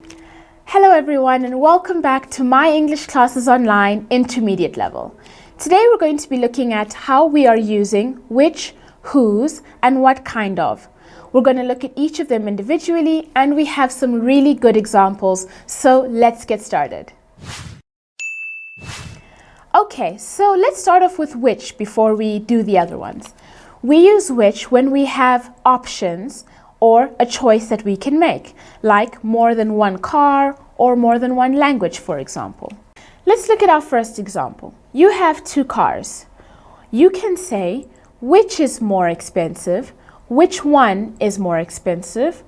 Hello everyone and welcome back to My English Classes Online Intermediate level. Today we're going to be looking at how we are using which, whose and what kind of. We're going to look at each of them individually and we have some really good examples, so let's get started. Okay, so let's start off with which before we do the other ones. We use which when we have options or a choice that we can make, like more than one car or more than one language, for example. Let's look at our first example. You have two cars. You can say which is more expensive, which one is more expensive,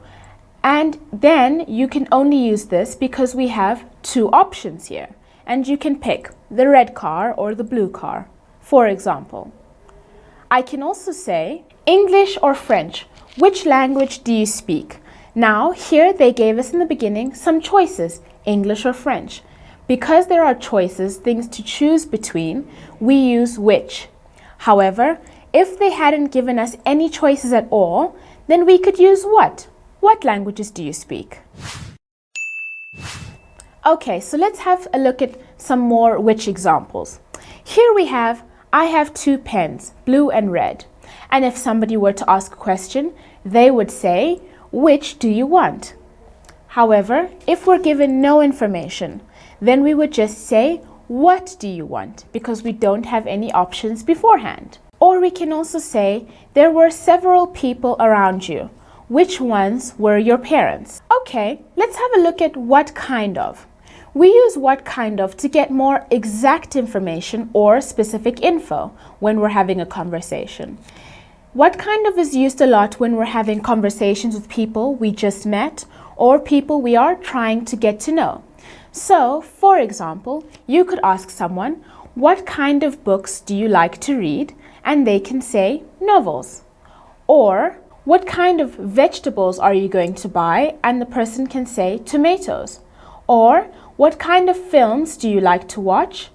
and then you can only use this because we have two options here, and you can pick the red car or the blue car, for example. I can also say English or French. Which language do you speak? Now, here they gave us in the beginning some choices, English or French. Because there are choices, things to choose between, we use which. However, if they hadn't given us any choices at all, then we could use what? What languages do you speak? Okay, so let's have a look at some more which examples. Here we have, I have two pens, blue and red. And if somebody were to ask a question, they would say, which do you want? However, if we're given no information, then we would just say, what do you want? Because we don't have any options beforehand. Or we can also say, there were several people around you. Which ones were your parents? Okay, let's have a look at what kind of. We use what kind of to get more exact information or specific info when we're having a conversation. What kind of is used a lot when we're having conversations with people we just met or people we are trying to get to know. So, for example, you could ask someone, what kind of books do you like to read? And they can say novels. Or, what kind of vegetables are you going to buy? And the person can say tomatoes. Or, what kind of films do you like to watch?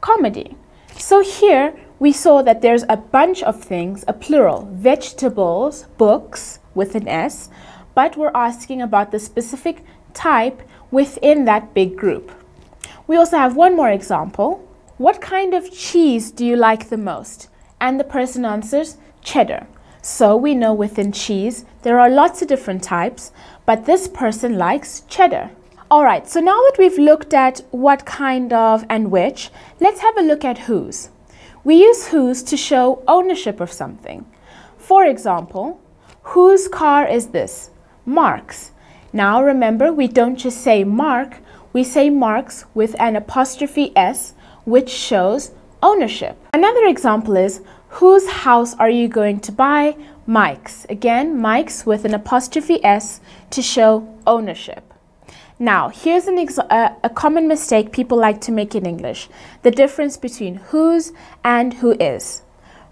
Comedy. So here we saw that there's a bunch of things, a plural, vegetables, books with an S, but we're asking about the specific type within that big group. We also have one more example. What kind of cheese do you like the most? And the person answers cheddar. So we know within cheese there are lots of different types, but this person likes cheddar. Alright, so now that we've looked at what kind of and which, let's have a look at whose. We use whose to show ownership of something. For example, whose car is this? Mark's. Now remember, we don't just say Mark, we say Mark's with an apostrophe S, which shows ownership. Another example is, whose house are you going to buy? Mike's. Again, Mike's with an apostrophe S to show ownership. Now, here's a common mistake people like to make in English, the difference between whose and who is.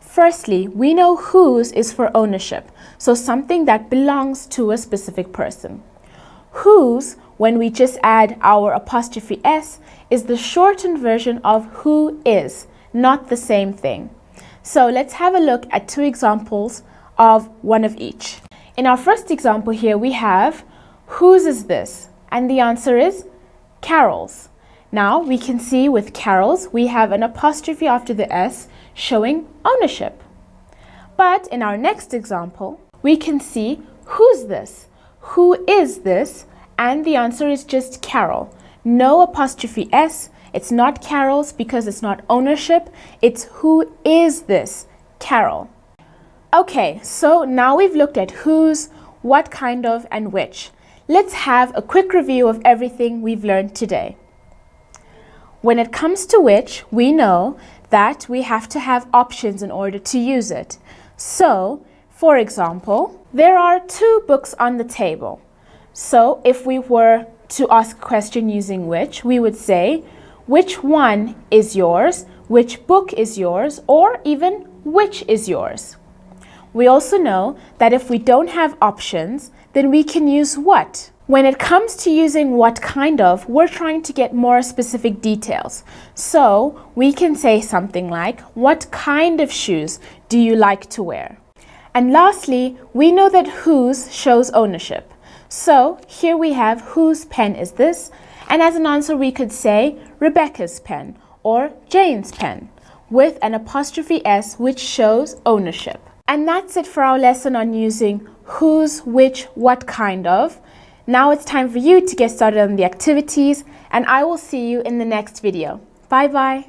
Firstly, we know whose is for ownership, so something that belongs to a specific person. Whose, when we just add our apostrophe S, is the shortened version of who is, not the same thing. So let's have a look at two examples of one of each. In our first example here, we have, whose is this? And the answer is Carol's. Now we can see with Carol's we have an apostrophe after the S showing ownership. But in our next example we can see who's this? Who is this? And the answer is just Carol. No apostrophe S. It's not Carol's because it's not ownership. It's who is this? Carol. Okay, so now we've looked at whose, what kind of, and which. Let's have a quick review of everything we've learned today. When it comes to which, we know that we have to have options in order to use it. So, for example, there are two books on the table. So, if we were to ask a question using which, we would say, which one is yours, which book is yours, or even which is yours. We also know that if we don't have options, then we can use what. When it comes to using what kind of, we're trying to get more specific details. So we can say something like, what kind of shoes do you like to wear? And lastly, we know that whose shows ownership. So here we have whose pen is this? And as an answer we could say Rebecca's pen or Jane's pen with an apostrophe S which shows ownership. And that's it for our lesson on using whose, which, what kind of. Now it's time for you to get started on the activities, and I will see you in the next video. Bye bye!